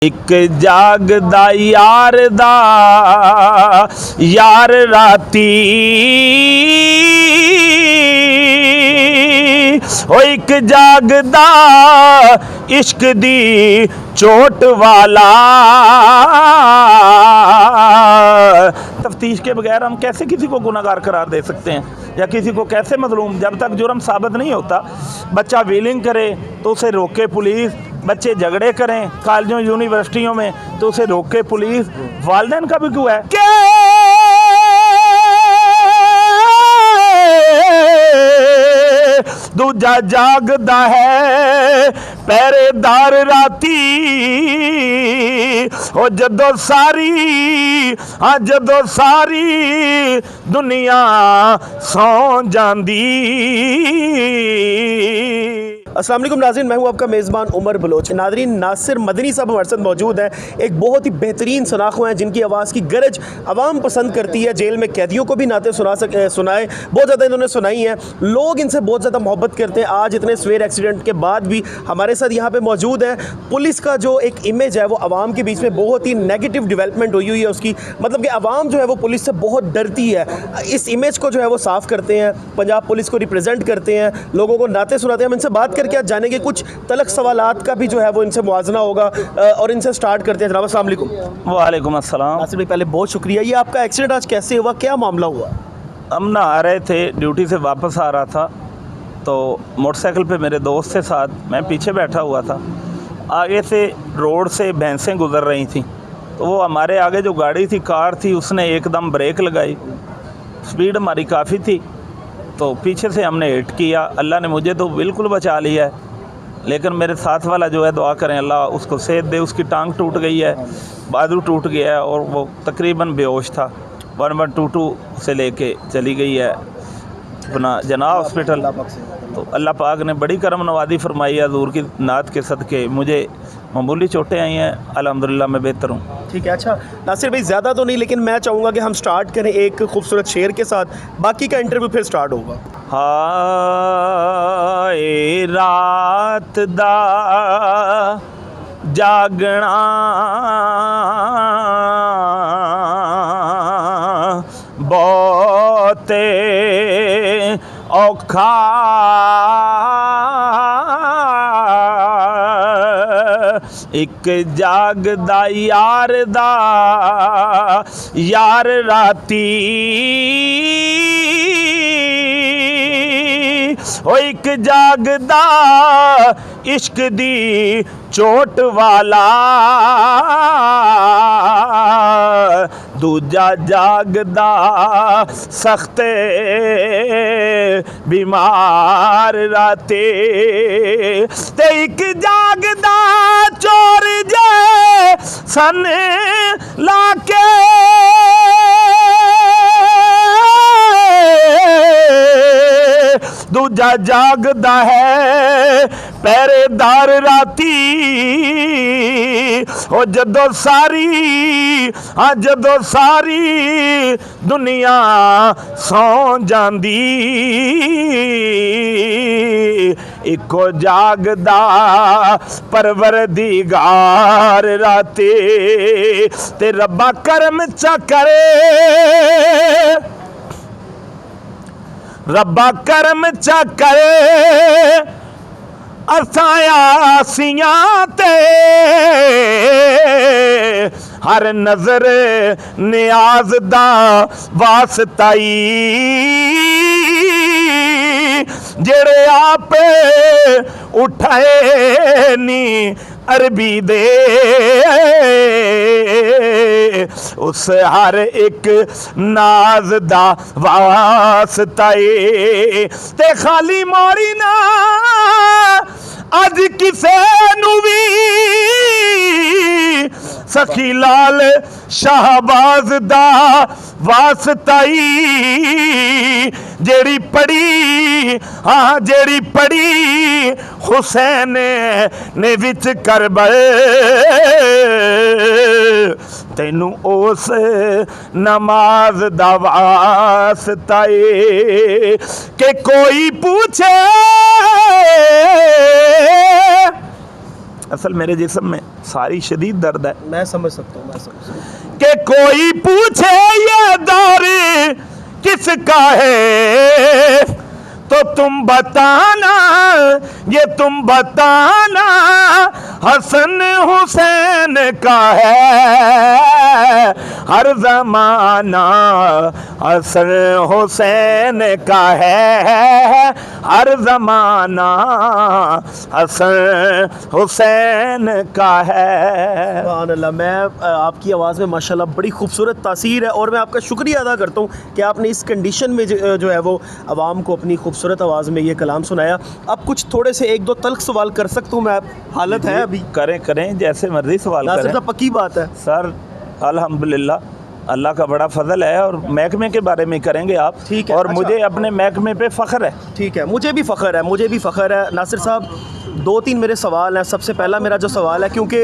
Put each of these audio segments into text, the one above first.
एक जागदा यार दा यार राती ओ एक जागदा इश्क दी चोट वाला। तफ्तीश के बगैर हम कैसे किसी को गुनहगार करार दे सकते हैं या किसी को कैसे मजलूम? जब तक जुर्म साबित नहीं होता, बच्चा व्हीलिंग करे तो उसे रोके पुलिस, बच्चे झगड़े करें कॉलेजों यूनिवर्सिटियों में तो उसे रोके पुलिस। वालिदैन का भी क्यों है कि दूजा जागदा है पहरेदार राती ओ जदों सारी दुनिया सौ जांदी। अस्सलाम वालेकुम नाज़रीन, मैं हूं आपका मेज़बान उमर बलोच। नाज़रीन, नासिर मदनी साहब हमारे साथ मौजूद हैं। एक बहुत ही बेहतरीन सनाख़ो हैं जिनकी आवाज़ की गरज आवाम पसंद करती है। जेल में कैदियों को भी नाते सुनाए बहुत ज़्यादा इन्होंने सुनाई हैं। लोग इनसे बहुत ज़्यादा मोहब्बत करते हैं। आज इतने सवेर एक्सीडेंट के बाद भी हमारे साथ यहाँ पर मौजूद है। पुलिस का जो एक इमेज है वो आवाम के बीच में बहुत ही नेगेटिव डेवलपमेंट हुई है उसकी, मतलब कि आवाम जो है वो पुलिस से बहुत डरती है। इस इमेज को जो है वो साफ़ करते हैं, पंजाब पुलिस को रिप्रेजेंट करते हैं, लोगों को नाते सुनाते हैं। हम इनसे बात करके आज जानेंगे कुछ तलक सवालात का भी जो है वो इनसे मुआजना होगा और इनसे स्टार्ट करते हैं। जनाब अस्सलाम वालेकुम। वालेकुम अस्सलाम। नासिर भाई, पहले बहुत शुक्रिया। ये आपका एक्सीडेंट आज कैसे हुआ, क्या मामला हुआ? हम ना आ रहे थे, ड्यूटी से वापस आ रहा था तो मोटरसाइकिल पे मेरे दोस्त के साथ मैं पीछे बैठा हुआ था। आगे से रोड से भैंसें गुजर रही थी तो वो हमारे आगे जो गाड़ी थी, कार थी, उसने एकदम ब्रेक लगाई। स्पीड हमारी काफ़ी थी तो पीछे से हमने हिट किया। अल्लाह ने मुझे तो बिल्कुल बचा लिया है, लेकिन मेरे साथ वाला जो है, दुआ करें अल्लाह उसको सेहत दे। उसकी टांग टूट गई है, बाजू टूट गया है और वो तकरीबन बेहोश था। 1122 से लेके चली गई है अपना जना हॉस्पिटल। तो अल्लाह पाक ने बड़ी करम नवाजी फरमाई है हज़ूर की नात के सदके। मुझे मामूली चोटें आई हैं, अल्हम्दुलिल्लाह मैं बेहतर हूँ। ठीक है। अच्छा नासिर भाई, ज़्यादा तो नहीं, लेकिन मैं चाहूँगा कि हम स्टार्ट करें एक खूबसूरत शेर के साथ, बाकी का इंटरव्यू फिर स्टार्ट होगा। हाय रात दा जागना बहुते औखा, एक जागदा यार दा यार राती ओ एक जागदा इश्क दी चोट वाला। दूजा जागदा सख्ते बीमार राते ते एक जागदा चोर जे सन लाके दूजा जागदा है पहरेदार राती ओ जदों सारी दुनिया सौ जांदी। इको जागदा परवरदिगार राते ते रब्बा करम चा करे, रब्बा करम चा करे असायासियां ते हर नजर नियाज दा वास्ताई जेड़े आपे उठाए नी अरबी दे उस हर एक नाज दा वास्ताए ते खाली मोरी ना अज किसे नू भी सखी लाल शाहबाज दा वास्ताई जेड़ी पड़ी हुसैन ने विच करबल तैनू उस नमाज दा वास्ता ए कि कोई पूछे असल मेरे जिस्म में सारी शदीद दर्द है मैं समझ सकता हूँ, मैं समझ सकता हूँ। कि कोई पूछे ये दौर किसका है, तो तुम बताना, ये तुम बताना हसन हुसैन का है, हर जमाना हसन हुसैन का है, हर जमाना हसन हुसैन का है। सुभान अल्लाह। मैं आपकी आवाज़ में माशाल्लाह बड़ी खूबसूरत तासीर है, और मैं आपका शुक्रिया अदा करता हूँ कि आपने इस कंडीशन में जो है वो आवाम को अपनी खूबसूरत आवाज़ में ये कलाम सुनाया। अब कुछ थोड़े से एक दो तल्ख सवाल कर सकता हूँ मैं? हालत है अभी? करें करें, जैसे मर्जी सवाल नासिर करें साहब, पक्की बात है? सर। अल्हम्दुलिल्लाह, अल्लाह का बड़ा फजल है, और महकमे के बारे में करेंगे आप। ठीक है, और अच्छा। मुझे अपने महकमे पे फ़ख्र है। ठीक है, मुझे भी फ़ख्र है, मुझे भी फ़ख्र है। नासिर साहब, दो तीन मेरे सवाल हैं। सबसे पहला मेरा जो सवाल है, क्योंकि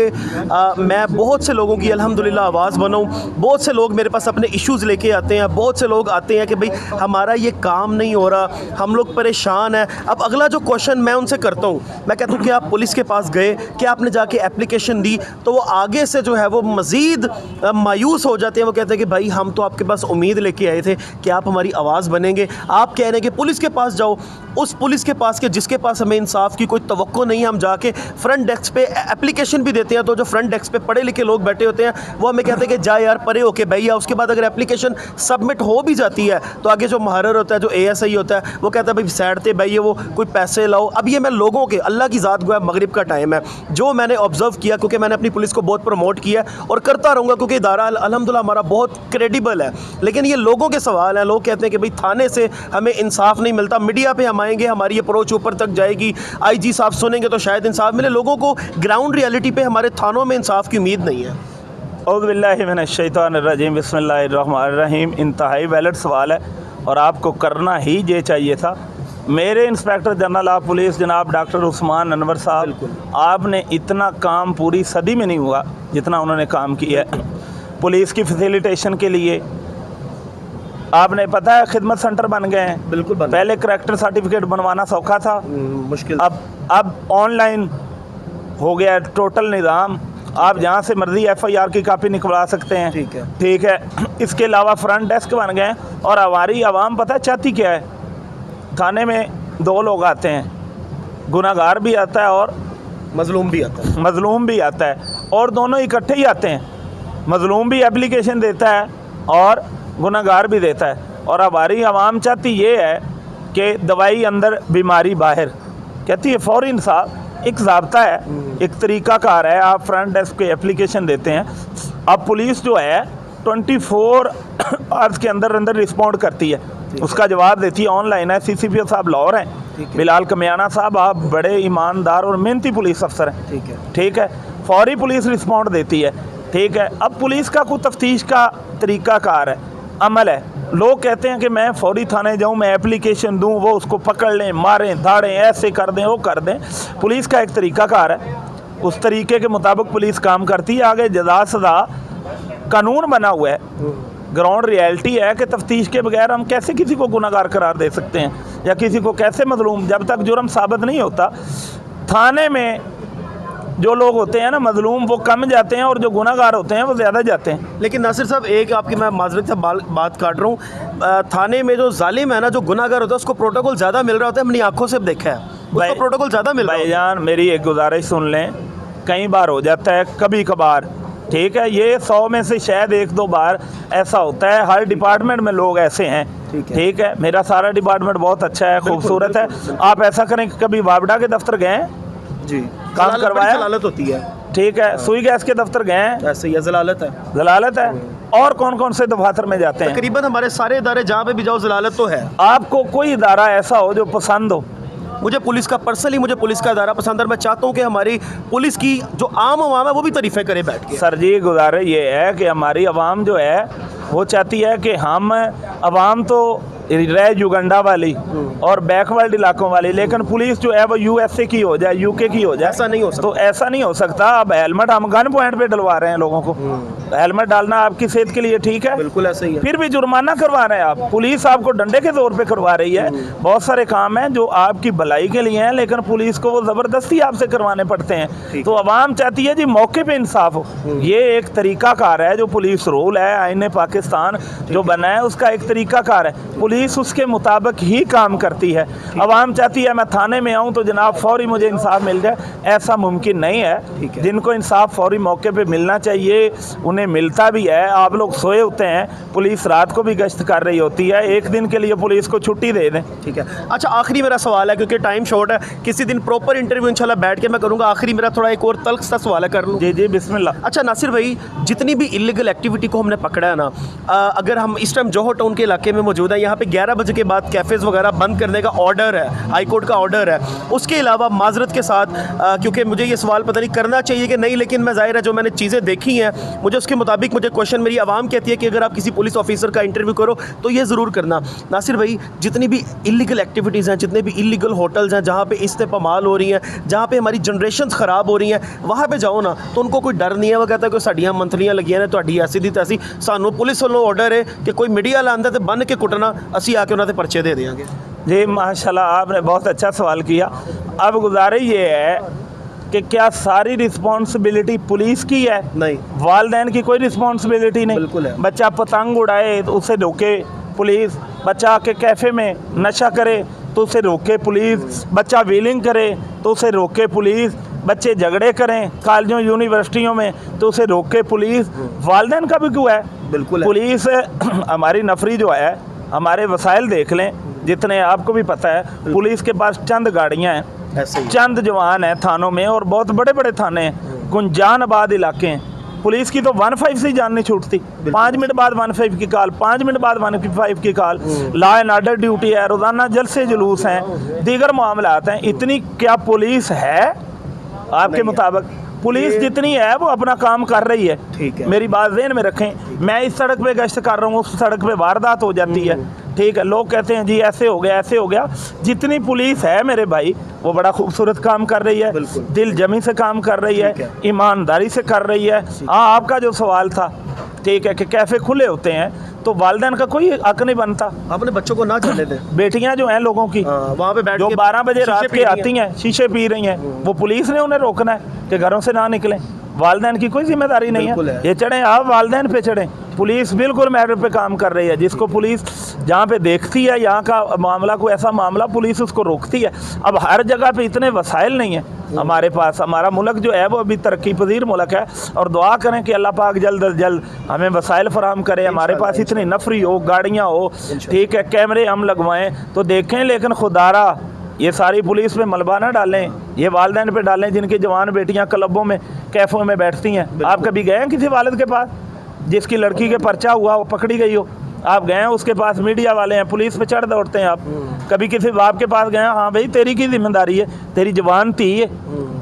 मैं बहुत से लोगों की अल्हम्दुलिल्लाह आवाज़ बनाऊँ, बहुत से लोग मेरे पास अपने इश्यूज़ लेके आते हैं, बहुत से लोग आते हैं कि भाई हमारा ये काम नहीं हो रहा, हम लोग परेशान हैं। अब अगला जो क्वेश्चन मैं उनसे करता हूँ, मैं कहता हूँ कि आप पुलिस के पास गए, कि आपने जाके एप्लीकेशन दी, तो वो आगे से जो है वो मज़ीद मायूस हो जाते हैं। वो कहते हैं कि भाई हम तो आपके पास उम्मीद लेके आए थे कि आप हमारी आवाज़ बनेंगे, आप कह रहे हैं कि पुलिस के पास जाओ। उस पुलिस के पास के जिसके पास हमें इंसाफ की कोई तवक्को नहीं, हम जाके फ्रंट डेस्क पे एप्लीकेशन भी देते हैं, तो जो फ्रंट डेस्क पे पढ़े लिखे लोग बैठे होते हैं वो हमें कहते हैं कि जा यार परे होके भैया। उसके बाद अगर एप्लीकेशन सबमिट हो भी जाती है तो आगे जो मुहर्रिर होता है, जो ASI होता है, वो कहता है भाई साइड पे भैया, वो कोई पैसे लाओ। अब ये मैं लोगों के, अल्लाह की ज़ात गोया मगरिब का टाइम है, जो मैंने ऑब्ज़र्व किया, क्योंकि मैंने अपनी पुलिस को बहुत प्रमोट किया और करता रहूँगा, क्योंकि इदारा अल्हम्दुलिल्लाह हमारा बहुत क्रेडिबल है। लेकिन ये लोगों के सवाल हैं, लोग कहते हैं कि भाई थाने से हमें इंसाफ नहीं मिलता, मीडिया पे हम आएंगे, हमारी अप्रोच ऊपर तक जाएगी, IG साहब सुनेंगे तो शायद इंसाफ मिले। लोगों को ग्राउंड रियलिटी पे हमारे थानों में इंसाफ की उम्मीद नहीं है। औज़ु बिल्लाहि मिनश्शैतानिर्रजीम, बिस्मिल्लाहिर्रहमानिर्रहीम। इंतहाई वैलिड सवाल है और आपको करना ही ये चाहिए था। मेरे इंस्पेक्टर जनरल ऑफ पुलिस जनाब डॉक्टर उस्मान अनवर साहब, आपने इतना काम पूरी सदी में नहीं हुआ जितना उन्होंने काम किया है पुलिस की फैसिलिटेशन के लिए। आपने पता है खिदमत सेंटर बन गए हैं। बिल्कुल बन पहले करैक्टर सर्टिफिकेट बनवाना सौखा था, मुश्किल। अब ऑनलाइन हो गया टोटल निज़ाम। आप जहाँ से मर्ज़ी FIR की कापी निकलवा सकते हैं। ठीक है, ठीक है। इसके अलावा फ्रंट डेस्क बन गए हैं। और हमारी आवाम पता है चाहती क्या है? थाने में दो लोग आते हैं, गुनाहगार भी आता है और मजलूम भी आता है। मज़लूम भी आता है, और दोनों इकट्ठे ही आते हैं। मज़लूम भी एप्लीकेशन देता है और गुनाहगार भी देता है। और हमारी आवाम चाहती ये है कि दवाई अंदर बीमारी बाहर, कहती है फ़ौरी इंसाफ। एक ज़ाब्ता है, एक तरीक़ाकार है। आप फ्रंट डेस्क पे एप्लीकेशन देते हैं, अब पुलिस जो है 24 आवर्स के अंदर अंदर रिस्पॉन्ड करती है, उसका जवाब देती है, ऑनलाइन है। CCPO साहब लाहौर हैं, बिलाल कमियाना साहब, आप बड़े ईमानदार और मेहनती पुलिस अफसर हैं। ठीक है, ठीक है। फौरी पुलिस रिस्पॉन्ड देती है। ठीक है। अब पुलिस का कोई तफ्तीश का तरीक़ाकार है, अमल है। लोग कहते हैं कि मैं फौरी थाने जाऊं, मैं एप्लीकेशन दूं, वो उसको पकड़ लें, मारें, धाड़ें, ऐसे कर दें, वो कर दें। पुलिस का एक तरीक़ाकार है, उस तरीके के मुताबिक पुलिस काम करती है। आगे जज़ा सज़ा कानून बना हुआ है, ग्राउंड रियलिटी है कि तफ्तीश के बगैर हम कैसे किसी को गुनाहगार करार दे सकते हैं, या किसी को कैसे मज़लूम, जब तक जुर्म साबित नहीं होता। थाने में जो लोग होते हैं ना मज़लूम, वो कम जाते हैं, और जो गुनाहगार होते हैं वो ज़्यादा जाते हैं। लेकिन नासिर साहब, एक आपकी मैं माजरत से बात काट रहा हूँ, थाने में जो जालिम है ना, जो गुनाहगार होता है, उसको प्रोटोकॉल ज़्यादा मिल रहा होता है। हमने आंखों से देखा है, उसको प्रोटोकॉल ज़्यादा मिल रहा है। भाईजान मेरी एक गुजारिश सुन लें, कई बार हो जाता है, कभी कभार, ठीक है। ये 100 में से शायद 1-2 बार ऐसा होता है। हर डिपार्टमेंट में लोग ऐसे हैं, ठीक है। मेरा सारा डिपार्टमेंट बहुत अच्छा है, खूबसूरत है। आप ऐसा करें कि कभी वापडा के दफ्तर गए हैं जी, काम करवाया, जलालत होती है। ठीक है। सुई गैस के दफ्तर गए हैं, ऐसे ही जलालत है। जलालत है। और कौन कौन से दफातर में जाते हैं? तकरीबन हमारे सारे इदारे जहाँ पे भी जाओ जलालत तो है। आपको कोई इदारा ऐसा हो जो पसंद हो? मुझे पुलिस का पर्सनली, मुझे पुलिस का इदारा पसंद है। मैं चाहता हूँ कि हमारी पुलिस की जो आम आवाम है वो भी तारीफ़ें करे बैठ के। सर जी, गुजारिश ये है कि हमारी आवाम जो है वो चाहती है कि हम आवाम तो रह युगंडा वाली और बैकवर्ड इलाकों वाली, लेकिन पुलिस जो है वो यूएसए की हो जाए, यूके की हो जाए, ऐसा नहीं हो सकता। तो ऐसा नहीं हो सकता। अब हेलमेट हम गन पॉइंट पे डलवा रहे हैं लोगों को, हेलमेट डालना आपकी सेहत के लिए ठीक है, बिल्कुल ऐसा ही है। फिर भी जुर्माना करवा रहे हैं आप, पुलिस आपको डंडे के जोर पे करवा रही है। बहुत सारे काम हैं जो आपकी भलाई के लिए हैं, लेकिन पुलिस को वो ज़बरदस्ती आपसे करवाने पड़ते हैं। तो आवाम चाहती है जी मौके पे इंसाफ हो। ये एक तरीकाकार है, जो पुलिस रूल है, आईने पाकिस्तान जो बना है उसका एक तरीकाकार है, पुलिस उसके मुताबिक ही काम करती है। आवाम चाहती है मैं थाने में आऊँ तो जनाब फौरी मुझे इंसाफ मिल जाए, ऐसा मुमकिन नहीं है। जिनको इंसाफ फौरी मौके पे मिलना चाहिए उन्हें मिलता भी है। आप लोग सोए होते हैं, पुलिस रात को भी गश्त कर रही होती है, एक दिन के लिए पुलिस को छुट्टी दे दें। ठीक है। अच्छा, आखिरी मेरा सवाल है, क्योंकि टाइम शॉर्ट है, किसी दिन प्रॉपर इंटरव्यू इंशाल्लाह बैठ के मैं करूँगा। आखिरी मेरा थोड़ा एक और तल्ख सा सवाल है, कर लूँ? जी जी बिस्मिल्लाह। अच्छा नासिर भाई, जितनी भी इलीगल एक्टिविटी को हमने पकड़ा है ना, अगर हम इस टाइम जोहर टाउन के इलाके में मौजूद है, यहाँ पे 11 बजे के बाद कैफ़ेज़ वगैरह बंद करने का ऑर्डर है, हाई कोर्ट का ऑर्डर है। उसके अलावा माजरत के साथ, क्योंकि मुझे ये सवाल पता नहीं करना चाहिए कि नहीं, लेकिन मैं ज़ाहिर है जो मैंने चीज़ें देखी हैं मुझे उसके मुताबिक मुझे क्वेश्चन, मेरी आवाम कहती है कि अगर आप किसी पुलिस ऑफिसर का इंटरव्यू करो तो ये ज़रूर करना। नासिर भाई, जितनी भी इलीगल एक्टिविटीज़ हैं, जितने भी इलीगल होटल्स हैं जहाँ पे इस्तेमाल हो रही हैं, जहाँ पे हमारी जनरेशन ख़राब हो रही हैं, वहाँ पे जाओ ना तो उनको कोई डर नहीं है। वो कहता है कि साड़ियाँ मंथलियाँ लगियां ने, तुहाडी ऐसी दी तैसी, सानू पुलिस वालों ऑर्डर है कि कोई मीडिया लांदा तो बन के कुटना, असी आके उन्होंने पर्चे दे देंगे। जी माशाल्लाह, आपने बहुत अच्छा सवाल किया। अब गुजारिश ये है कि क्या सारी रिस्पॉन्सिबिलिटी पुलिस की है? नहीं, वालदैन की कोई रिस्पॉन्सिबिलिटी नहीं। बिल्कुल है। बच्चा पतंग उड़ाए तो उसे रोके पुलिस, बच्चा आके कैफ़े में नशा करे तो उसे रोके पुलिस, बच्चा व्हीलिंग करे तो उसे रोके पुलिस, बच्चे झगड़े करें कॉलेजों यूनिवर्सिटियों में तो उसे रोके पुलिस। वालदैन का भी क्यों है? बिल्कुल है। पुलिस हमारी नफरी जो है, हमारे वसाइल देख लें जितने, आपको भी पता है पुलिस के पास चंद गाड़ियाँ हैं, ऐसे ही चंद जवान हैं थानों में, और बहुत बड़े बड़े थाने हैं, गुंजान आबाद इलाके हैं। पुलिस की तो 15 से जान नहीं छूटती, 5 मिनट बाद 15 की कॉल, 5 मिनट बाद 15 की call, law and order duty है, रोज़ाना जलसे जुलूस हैं, दीगर मामलात हैं। इतनी क्या पुलिस है आपके मुताबिक? पुलिस जितनी है वो अपना काम कर रही है। ठीक है। मेरी बात ज़हन में रखें, मैं इस सड़क पे गश्त कर रहा हूँ, उस सड़क पे वारदात हो जाती है, ठीक है, लोग कहते हैं जी ऐसे हो गया ऐसे हो गया। जितनी पुलिस है मेरे भाई वो बड़ा खूबसूरत काम कर रही है, दिल जमी से काम कर रही है, ईमानदारी से कर रही है। हाँ, आपका जो सवाल था, ठीक है, कि कैफ़े खुले होते हैं तो वालिदैन का कोई हक नहीं बनता। अपने बच्चों को ना चलने दें। बेटियां जो हैं लोगों की, वहाँ पे बैठ जो के 12 बजे शीशे रात पी के रही आती हैं, शीशे पी रही हैं, वो पुलिस ने उन्हें रोकना है कि घरों से ना निकलें। वालिदैन की कोई जिम्मेदारी नहीं है। ये चढ़ें आप वालिदैन पे चढ़ें, पुलिस बिल्कुल मैटर पे काम कर रही है। जिसको पुलिस जहाँ पे देखती है यहाँ का मामला, कोई ऐसा मामला, पुलिस उसको रोकती है। अब हर जगह पे इतने वसाइल नहीं है हमारे पास। हमारा मुल्क जो है वो अभी तरक्की पजीर मुल्क है, और दुआ करें कि अल्लाह पाक जल्द अज जल्द हमें वसाइल फराहम करे, हमारे पास इतनी नफरी हो, गाड़ियाँ हो, ठीक है, कैमरे हम लगवाएं तो देखें, लेकिन खुदारा ये सारी पुलिस पे मलबा ना डालें, ये वालिदैन पे डालें जिनकी जवान बेटियां क्लबों में, कैफ़ों में बैठती हैं। आप कभी गए हैं किसी वालिद के पास जिसकी लड़की के पर्चा हुआ वो पकड़ी गई हो? आप गए हैं उसके पास, मीडिया वाले हैं, पुलिस पे चढ़ दौड़ते हैं। आप कभी किसी बाप के पास गए हैं? हाँ भाई, तेरी की जिम्मेदारी है, तेरी जवान थी है,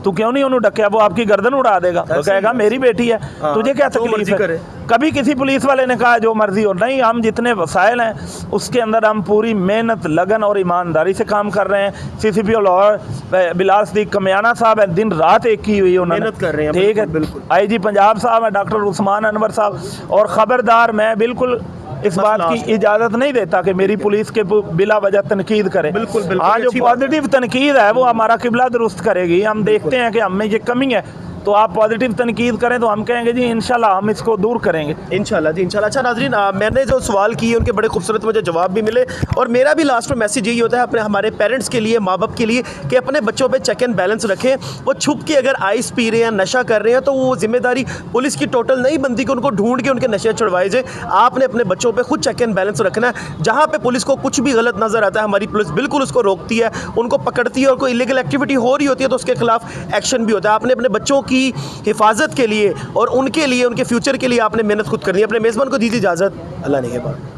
तू क्यों नहीं उन्होंने डकिया? वो आपकी गर्दन उड़ा देगा, वो कहेगा मेरी बेटी है, तुझे क्या तकलीफ है? कभी किसी पुलिस वाले ने कहा जो मर्जी हो? नहीं, हम जितने वसाइल हैं उसके अंदर हम पूरी मेहनत, लगन और ईमानदारी से काम कर रहे हैं। CCP लाहौर बिलाल सिद्दीक कमियाना साहब है, दिन रात एक की हुई उन्होंने, मेहनत कर रहे हैं, ठीक है। IG पंजाब साहब है, डॉक्टर उस्मान अनवर साहब, और ख़बरदार मैं बिल्कुल इस बात की इजाज़त नहीं देता कि मेरी पुलिस के बिला वजह तनकीद करे। बिल्कुल हाँ, जो पॉजिटिव तनकीद है वो हमारा किबला दुरुस्त करेगी। हम देखते हैं कि हम में ये कमी है तो आप पॉजिटिव तनकीद करें तो हम कहेंगे जी इंशाल्लाह हम इसको दूर करेंगे, इंशाल्लाह जी, इंशाल्लाह। अच्छा नाज़रीन, मैंने जो सवाल किए उनके बड़े खूबसूरत मुझे जवाब भी मिले, और मेरा भी लास्ट में मैसेज यही होता है अपने हमारे पेरेंट्स के लिए, माँ बाप के लिए, कि अपने बच्चों पे चेक एंड बैलेंस रखें। वो छुप के अगर आइस पी रहे हैं, नशा कर रहे हैं, तो वो जिम्मेदारी पुलिस की टोटल नहीं बनती कि उनको ढूंढ के उनके नशे छुड़वाए जाए। आपने अपने बच्चों पर खुद चेक एंड बैलेंस रखना है। जहाँ पर पुलिस को कुछ भी गलत नज़र आता है, हमारी पुलिस बिल्कुल उसको रोकती है, उनको पकड़ती है, और कोई इलीगल एक्टिविटी हो रही होती है तो उसके खिलाफ एक्शन भी होता है। आपने अपने बच्चों की हिफाजत के लिए और उनके लिए, उनके फ्यूचर के लिए आपने मेहनत खुद करनी है। अपने मेज़बान को दीजिए इजाज़त। अल्लाह ने